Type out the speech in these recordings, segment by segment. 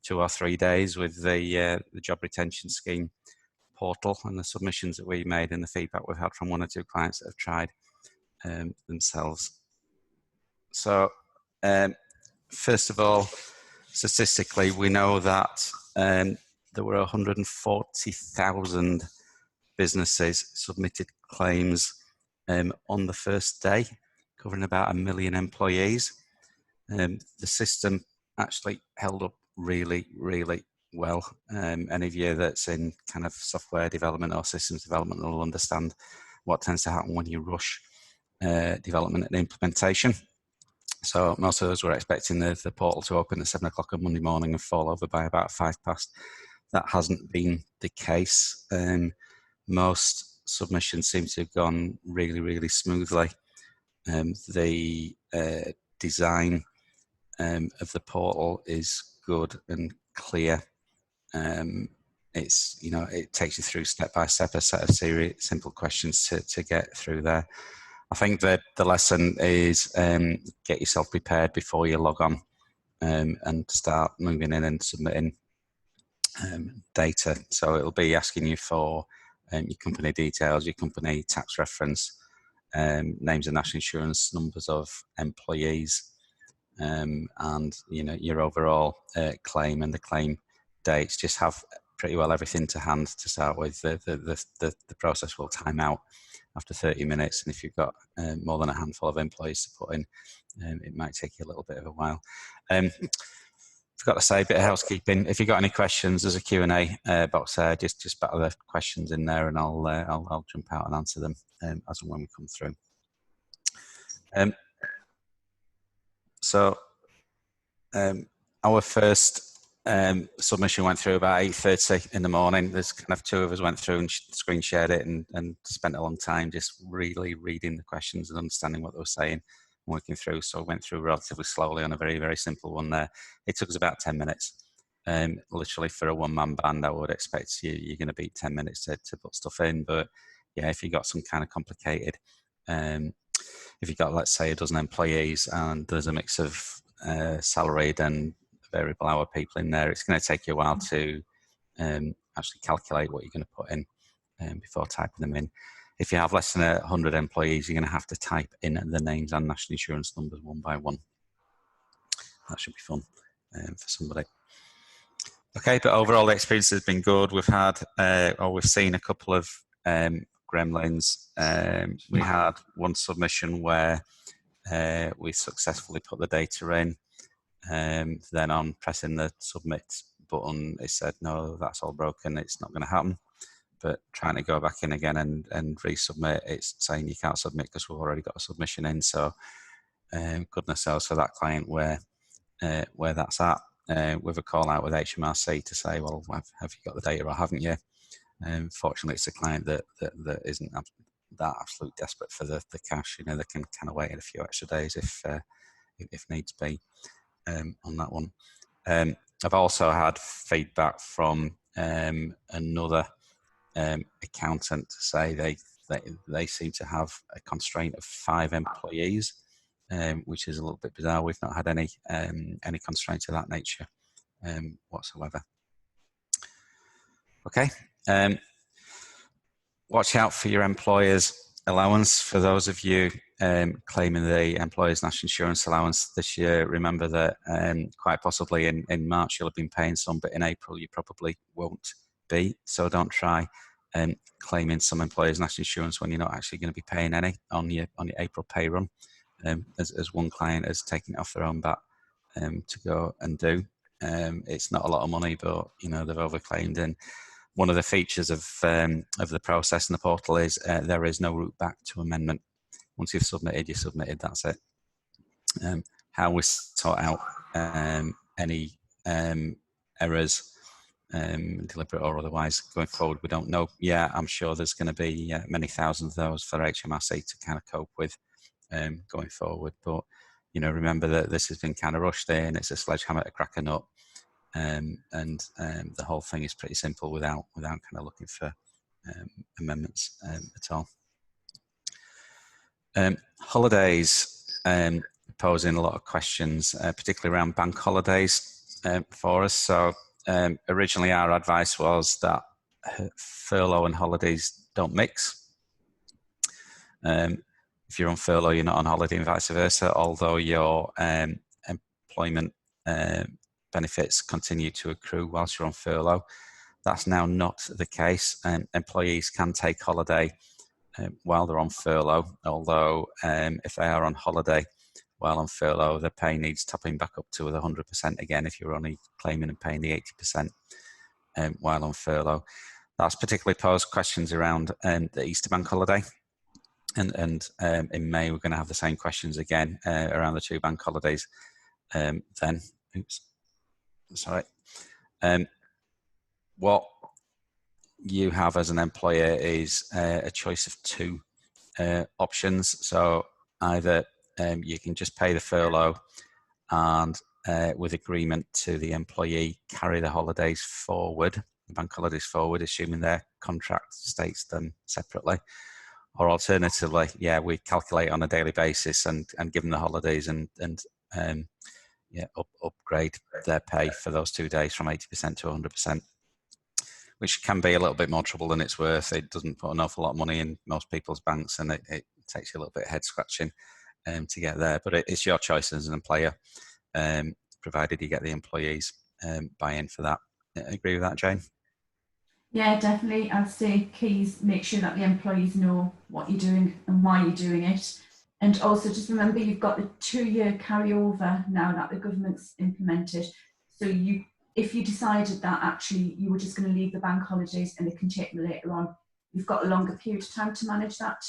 2 or 3 days with the job retention scheme portal and the submissions that we made and the feedback we've had from 1 or 2 clients that have tried themselves. So first of all, statistically, we know that there were 140,000 businesses submitted claims on the first day, covering about 1 million employees. The system actually held up really, really well. Any of you that's in kind of software development or systems development will understand what tends to happen when you rush development and implementation. So most of us were expecting the portal to open at 7 o'clock on Monday morning and fall over by about 5 past. That hasn't been the case. Most submissions seem to have gone really, really smoothly. The design of the portal is good and clear. It's, you know, it takes you through step by step a set of simple questions to get through there. I think that the lesson is get yourself prepared before you log on and start moving in and submitting data. So it'll be asking you for your company details, your company tax reference, names of national insurance, numbers of employees, and you know, your overall claim and the claim dates. Just have pretty well everything to hand to start with. The process will time out after 30 minutes, and if you've got more than a handful of employees to put in, it might take you a little bit of a while. Forgot to say, a bit of housekeeping. If you've got any questions, there's a Q&A box there. Just batter the questions in there, and I'll jump out and answer them as and when we come through. Our first submission went through about 8:30 in the morning. There's kind of 2 of us went through and screen shared it and spent a long time just really reading the questions and understanding what they were saying, working through. So I went through relatively slowly on a very, very simple one there. It took us about 10 minutes. Literally for a one-man band, I would expect you're going to beat 10 minutes to put stuff in. But yeah, if you've got some kind of complicated, if you've got, let's say, a dozen employees and there's a mix of salaried and variable hour people in there, it's going to take you a while to actually calculate what you're going to put in before typing them in. If you have less than 100 employees, you're going to have to type in the names and national insurance numbers one by one. That should be fun for somebody. Okay, but overall the experience has been good. We've had, or we've seen a couple of gremlins. We had one submission where we successfully put the data in. Then on pressing the submit button, it said, no, that's all broken, it's not going to happen. But trying to go back in again and resubmit, it's saying you can't submit because we've already got a submission in. So goodness knows for that client where that's at. With a call out with HMRC to say, well, have you got the data or haven't you? Fortunately, it's a client that isn't that absolute desperate for the cash. You know, they can kind of wait a few extra days if needs be on that one. I've also had feedback from another accountant to say they seem to have a constraint of 5 employees, which is a little bit bizarre. We've not had any constraints of that nature whatsoever. Okay. Watch out for your employer's allowance. For those of you claiming the employer's national insurance allowance this year, remember that quite possibly in March you'll have been paying some, but in April you probably won't be. So don't try claiming some employer's national insurance when you're not actually going to be paying any on your April pay run. As one client has taken it off their own bat to go and do. It's not a lot of money, but you know they've overclaimed. And one of the features of the process in the portal is there is no route back to amendment. Once you've submitted, you submitted. That's it. How we sort out any errors, deliberate or otherwise, going forward, we don't know. Yeah, I'm sure there's going to be many thousands of those for HMRC to kind of cope with going forward. But you know, remember that this has been kind of rushed in. It's a sledgehammer to crack a nut, and the whole thing is pretty simple without kind of looking for amendments at all. Holidays posing a lot of questions, particularly around bank holidays. for us. So originally our advice was that furlough and holidays don't mix. If you're on furlough, you're not on holiday and vice versa, although your employment benefits continue to accrue whilst you're on furlough. That's now not the case. Employees can take holiday while they're on furlough, although if they are on holiday while on furlough, the pay needs topping back up to 100% again if you're only claiming and paying the 80% while on furlough. That's particularly posed questions around the Easter bank holiday. And in May, we're going to have the same questions again around the 2 bank holidays then. Oops, sorry. What you have as an employer is a choice of 2 options. So either you can just pay the furlough and with agreement to the employee, carry the holidays forward, the bank holidays forward, assuming their contract states them separately. Or alternatively, yeah, we calculate on a daily basis and give them the holidays and upgrade their pay for those 2 days from 80% to 100%, which can be a little bit more trouble than it's worth. It doesn't put an awful lot of money in most people's banks, and it takes you a little bit of head scratching to get there. But it's your choice as an employer, provided you get the employees buy-in for that. Agree with that, Jane? Yeah, definitely. I'd say keys, make sure that the employees know what you're doing and why you're doing it. And also just remember you've got the 2-year carryover now that the government's implemented. So if you decided that actually you were just going to leave the bank holidays and they can take them later on, you've got a longer period of time to manage that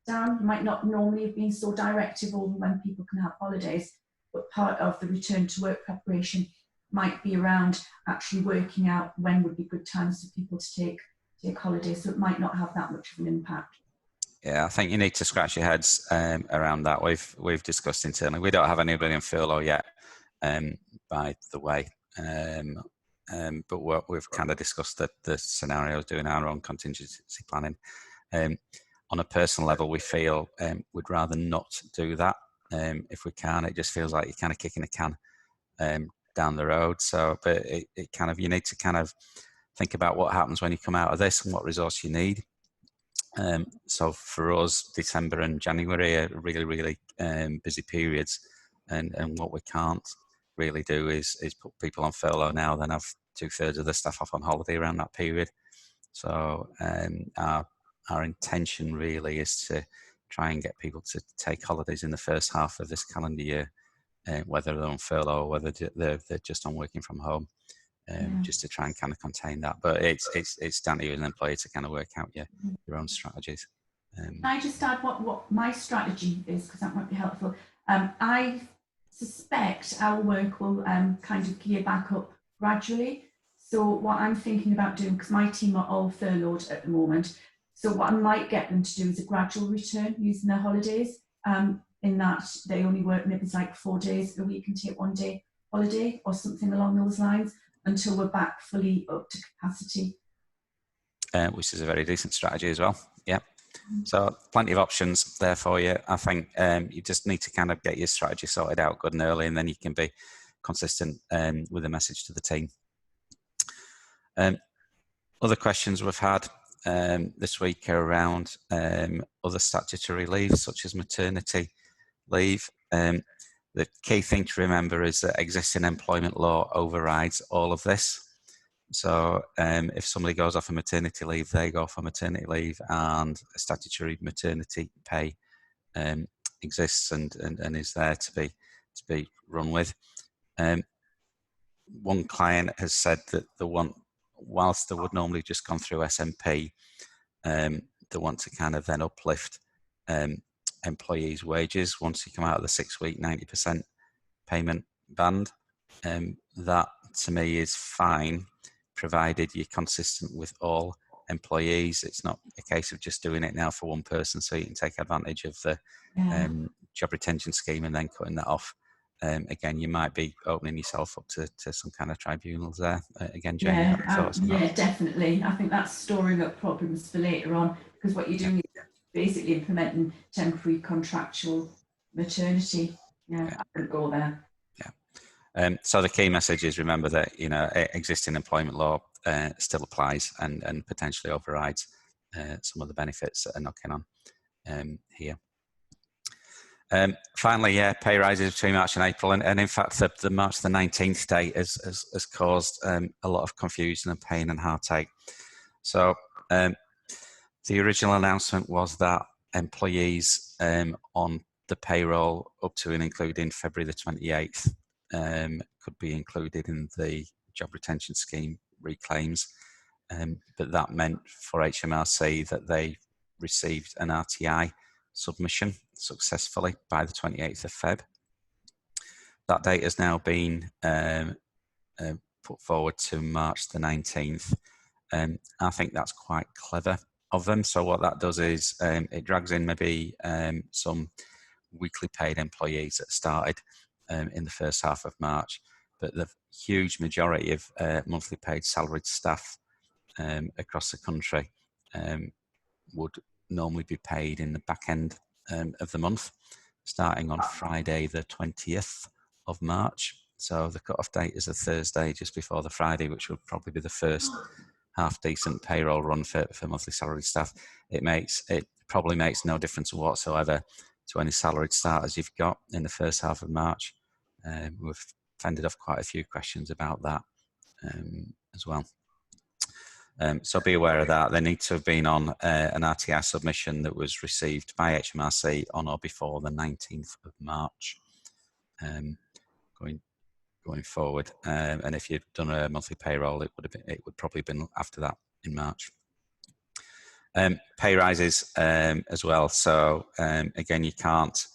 down. You might not normally have been so directive over when people can have holidays, but part of the return to work preparation might be around actually working out when would be good times for people to take holidays, so it might not have that much of an impact. Yeah, I think you need to scratch your heads around that. We've discussed internally. We don't have anybody in furlough yet, by the way, but we've kind of discussed the scenarios, doing our own contingency planning. On a personal level, we feel we'd rather not do that if we can. It just feels like you're kind of kicking a can down the road. So, but it kind of, you need to kind of think about what happens when you come out of this and what resource you need. So for us, December and January are really, really busy periods, and what we can't really do is put people on furlough now, then have 2/3 of the staff off on holiday around that period. So our intention really is to try and get people to take holidays in the first half of this calendar year, whether they're on furlough or whether they're just on working from home, just to try and kind of contain that. But it's down to you as an employer to kind of work out your own strategies. Can I just add what my strategy is, because that might be helpful? I suspect our work will kind of gear back up gradually. So what I'm thinking about doing, because my team are all furloughed at the moment, so what I might get them to do is a gradual return using their holidays, in that they only work maybe like 4 days a week and take 1 day holiday or something along those lines until we're back fully up to capacity. Which is a very decent strategy as well. Yeah. So plenty of options there for you. I think you just need to kind of get your strategy sorted out good and early, and then you can be consistent with the message to the team. Other questions we've had this week are around other statutory leave, such as maternity leave. The key thing to remember is that existing employment law overrides all of this. So if somebody goes off a maternity leave, they go for maternity leave, and a statutory maternity pay exists and is there to be run with. One client has said that whilst they would normally just gone through SMP, they want to kind of then uplift employees' wages once you come out of the 6-week 90% payment band. That to me is fine, provided you're consistent with all employees. It's not a case of just doing it now for one person so you can take advantage of the job retention scheme and then cutting that off. Again, you might be opening yourself up to some kind of tribunals there. Again, Jane, yeah, definitely. I think that's storing up problems for later on, because what you're doing is basically implementing temporary contractual maternity. I couldn't go there. So the key message is, remember that existing employment law still applies and potentially overrides some of the benefits that are knocking on here. Finally, pay rises between March and April, and in fact, the March the 19th date has caused a lot of confusion and pain and heartache. So the original announcement was that employees on the payroll up to and including February the 28th could be included in the job retention scheme reclaims, but that meant for HMRC that they received an RTI submission successfully by the 28th of Feb. That date has now been put forward to March the 19th. I think that's quite clever of them. So what that does is it drags in maybe some weekly paid employees that started in the first half of March, but the huge majority of monthly paid salaried staff across the country would normally be paid in the back end of the month, starting on Friday the 20th of March. So the cut-off date is a Thursday just before the Friday, which will probably be the first half-decent payroll run for monthly salaried staff. It probably makes no difference whatsoever to any salaried starters you've got in the first half of March. We've fended off quite a few questions about that as well. So be aware of that. They need to have been on an RTI submission that was received by HMRC on or before the 19th of March going forward. And if you'd done a monthly payroll, it would probably have been after that in March. Pay rises as well. So again, you can't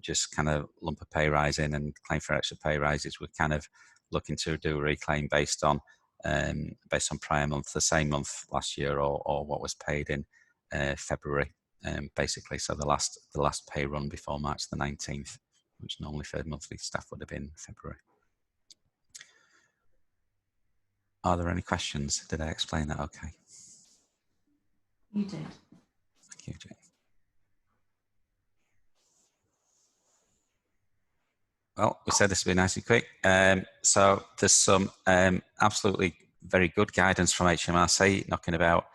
just kind of lump a pay rise in and claim for extra pay rises. We're kind of looking to do a reclaim based on prior month, the same month last year, or what was paid in February, basically. So the last pay run before March the 19th, which normally for monthly staff would have been February. Are there any questions? Did I explain that okay? You did. Thank you, Jane. Well, we said this would be nice and quick. So there's some absolutely very good guidance from HMRC knocking about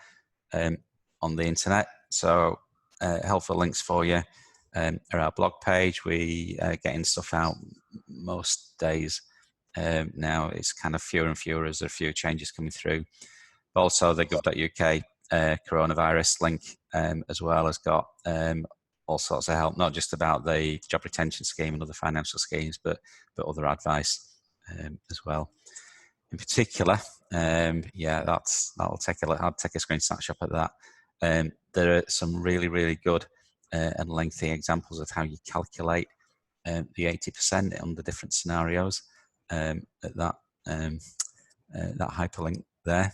on the internet. So helpful links for you are our blog page. We are getting stuff out most days now. It's kind of fewer and fewer as there are fewer changes coming through. But also the gov.uk coronavirus link as well has got all sorts of help, not just about the job retention scheme and other financial schemes, but other advice as well. In particular, I'll take a screen snapshot at that. There are some really good and lengthy examples of how you calculate the 80% under different scenarios at that hyperlink there.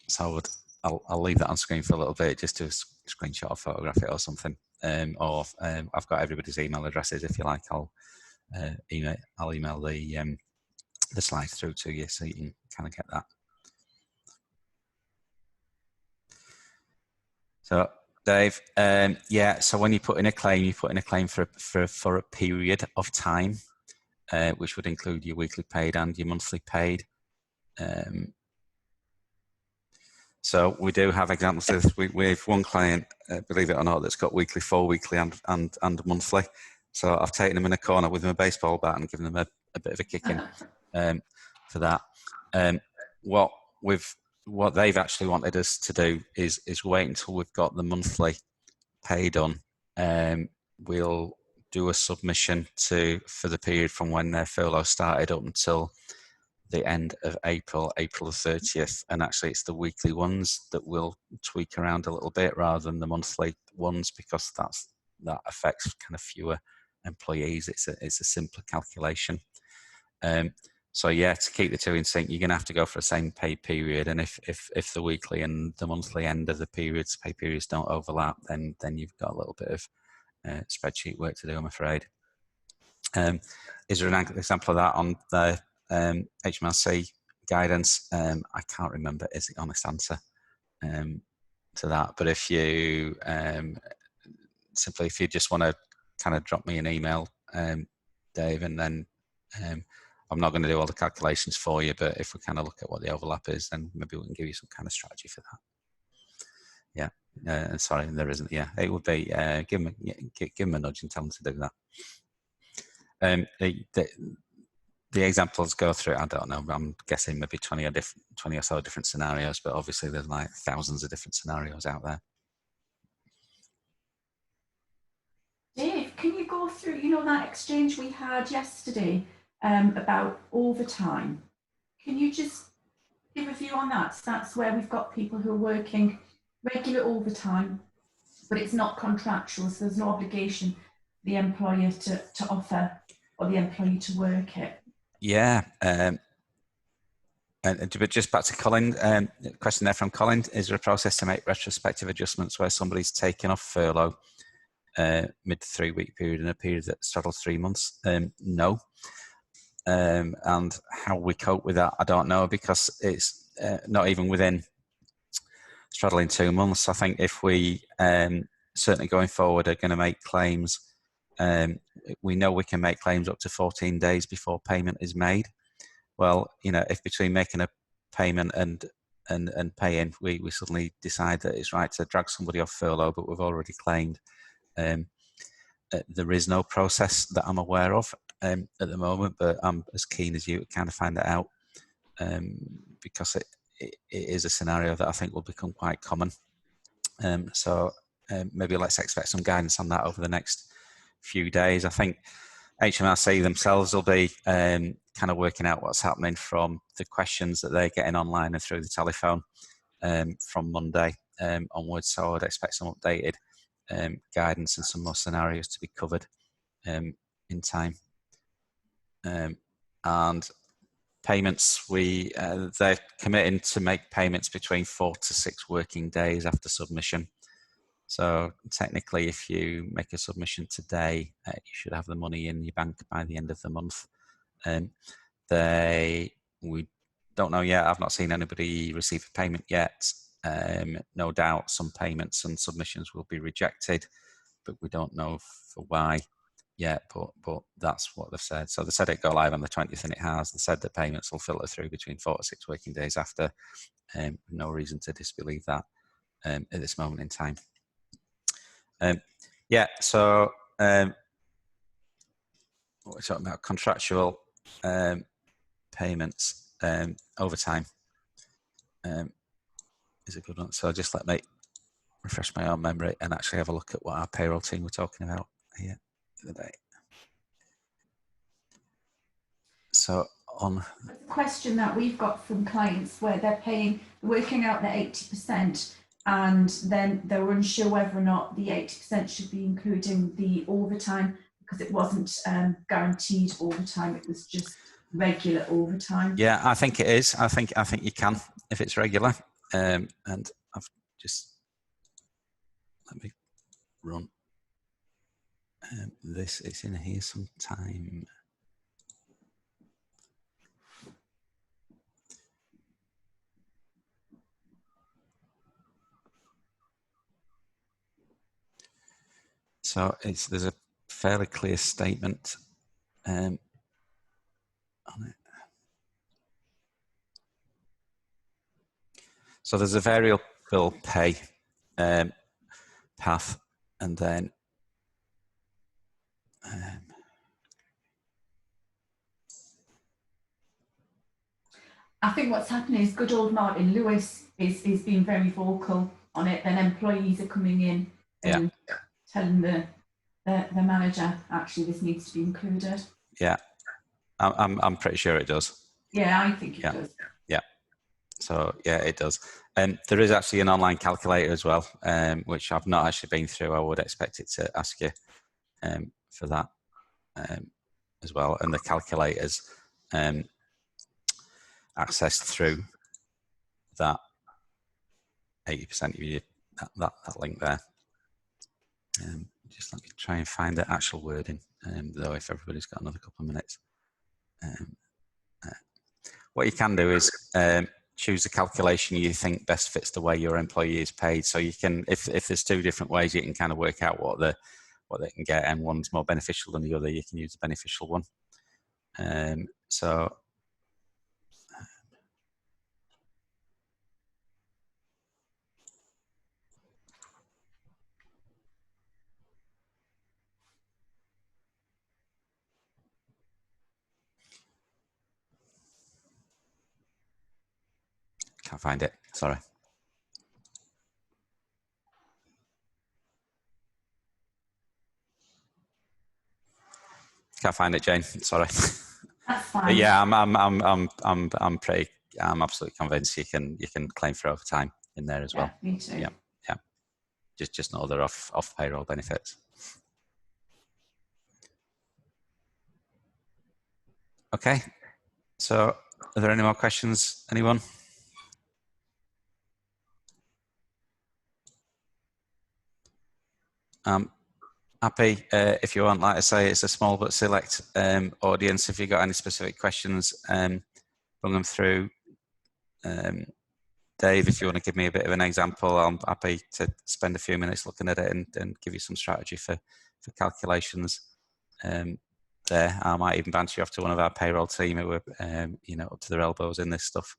So I'll leave that on screen for a little bit just to screenshot or photograph it or something. I've got everybody's email addresses. If you like, I'll email the slides through to you so you can kind of get that. So Dave, so when you put in a claim, you put in a claim for a period of time, which would include your weekly paid and your monthly paid. So we do have examples of this. We have one client, believe it or not, that's got weekly, 4 weekly and monthly. So I've taken them in a corner with my baseball bat and given them a bit of a kicking for that. What they've actually wanted us to do is wait until we've got the monthly pay done. We'll do a submission for the period from when their furlough started up until the end of April the 30th, and actually it's the weekly ones that we'll tweak around a little bit rather than the monthly ones, because that affects kind of fewer employees. It's a simpler calculation. So yeah, to keep the two in sync, you're going to have to go for the same pay period, and if the weekly and the monthly end of the pay periods don't overlap, then you've got a little bit of spreadsheet work to do, I'm afraid. Is there an example of that on the HMRC guidance? I can't remember is the honest answer to that, but if you if you just want to kind of drop me an email, Dave, and then I'm not going to do all the calculations for you, but if we kind of look at what the overlap is, then maybe we can give you some kind of strategy for that. Yeah, sorry, there isn't. Yeah, it would be give them a nudge and tell them to do that. The examples go through, I don't know, I'm guessing maybe 20 or so different scenarios, but obviously there's like thousands of different scenarios out there. Dave, can you go through, you know, that exchange we had yesterday about overtime? Can you just give a view on that? So that's where we've got people who are working regular overtime, but it's not contractual, so there's no obligation for the employer to offer or the employee to work it. Yeah, but just back to Colin, question there from Colin, is there a process to make retrospective adjustments where somebody's taken off furlough mid 3-week period in a period that straddles 3 months? No. And how we cope with that, I don't know, because it's not even within straddling 2 months. I think if we certainly going forward are going to make claims, we know we can make claims up to 14 days before payment is made. Well, you know, if between making a payment and paying, we suddenly decide that it's right to drag somebody off furlough, but we've already claimed, there is no process that I'm aware of at the moment, but I'm as keen as you to kind of find that out, because it is a scenario that I think will become quite common. So maybe let's expect some guidance on that over the next few days. I think HMRC themselves will be kind of working out what's happening from the questions that they're getting online and through the telephone from Monday onwards. So I'd expect some updated guidance and some more scenarios to be covered in time. And payments, they're committing to make payments between 4 to 6 working days after submission. So technically, if you make a submission today, you should have the money in your bank by the end of the month. We don't know yet. I've not seen anybody receive a payment yet. No doubt some payments and submissions will be rejected, but we don't know for why yet, but that's what they've said. So they said it go live on the 20th, and it has. They said that payments will filter through between 4 to 6 working days after. No reason to disbelieve that at this moment in time. Yeah, so what we're talking about, contractual payments, overtime is a good one. So just let me refresh my own memory and actually have a look at what our payroll team were talking about here the other day. So on the question that we've got from clients where they're working out the 80%, and then they were unsure whether or not the 80% should be including the overtime, because it wasn't guaranteed overtime, it was just regular overtime. Yeah, I think it is. I think you can if it's regular. And I've just, let me run this. It's in here sometime. So there's a fairly clear statement on it. So there's a variable pay path, and then I think what's happening is good old Martin Lewis is being very vocal on it. Then employees are coming in and telling the manager, actually, this needs to be included. Yeah, I'm pretty sure it does. Yeah, I think it does. Yeah. So yeah, it does. And there is actually an online calculator as well, which I've not actually been through. I would expect it to ask you for that as well. And the calculators accessed through that 80% of you, that link there. Just let me try and find the actual wording, though, if everybody's got another couple of minutes. What you can do is choose a calculation you think best fits the way your employee is paid. So you can, if there's 2 different ways, you can kind of work out what they can get, and one's more beneficial than the other, you can use the beneficial one. So can't find it, sorry. Can't find it, Jane, sorry. That's fine. But yeah, I'm absolutely convinced you can claim for overtime in there as well. Me too. Yeah, yeah. Just no other off payroll benefits. Okay. So, are there any more questions? Anyone? Happy if you want. Like I say, it's a small but select audience. If you've got any specific questions, bring them through. Dave, if you want to give me a bit of an example, I'm happy to spend a few minutes looking at it and give you some strategy for calculations. There, I might even bounce you off to one of our payroll team who are up to their elbows in this stuff.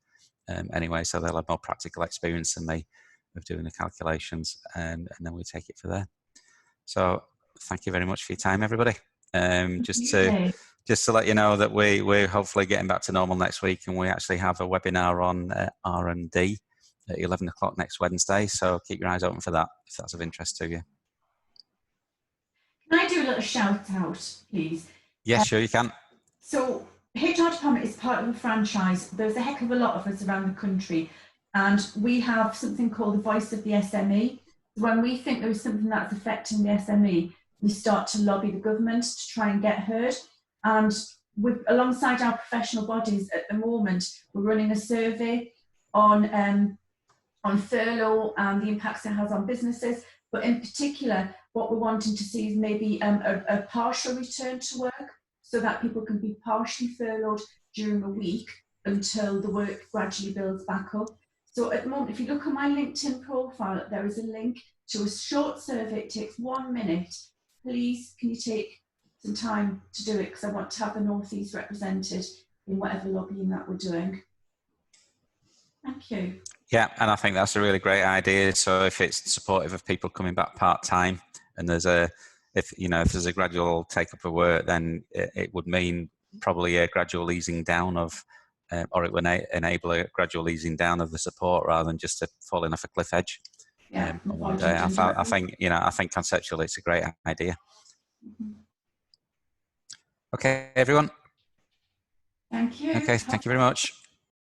Anyway, so they'll have more practical experience than me of doing the calculations, and then we take it from there. So thank you very much for your time, everybody. Just to let you know that we're hopefully getting back to normal next week, and we actually have a webinar on R&D at 11 o'clock next Wednesday. So keep your eyes open for that if that's of interest to you. Can I do a little shout out, please? Yes, sure you can. So HR department is part of a franchise. There's a heck of a lot of us around the country, and we have something called the voice of the SME. When we think there is something that's affecting the SME, we start to lobby the government to try and get heard. And alongside our professional bodies at the moment, we're running a survey on furlough and the impacts it has on businesses. But in particular, what we're wanting to see is maybe a partial return to work, so that people can be partially furloughed during a week until the work gradually builds back up. So at the moment, if you look on my LinkedIn profile, there is a link to a short survey. It takes 1 minute. Please, can you take some time to do it? Because I want to have the North East represented in whatever lobbying that we're doing. Thank you. Yeah, and I think that's a really great idea. So if it's supportive of people coming back part-time, and if there's a gradual take up of work, then it would mean probably a gradual easing down of, or it would enable a gradual easing down of the support rather than just falling off a cliff edge. Yeah, one day. I think conceptually it's a great idea. Okay, everyone. Thank you. Okay, thank you very much.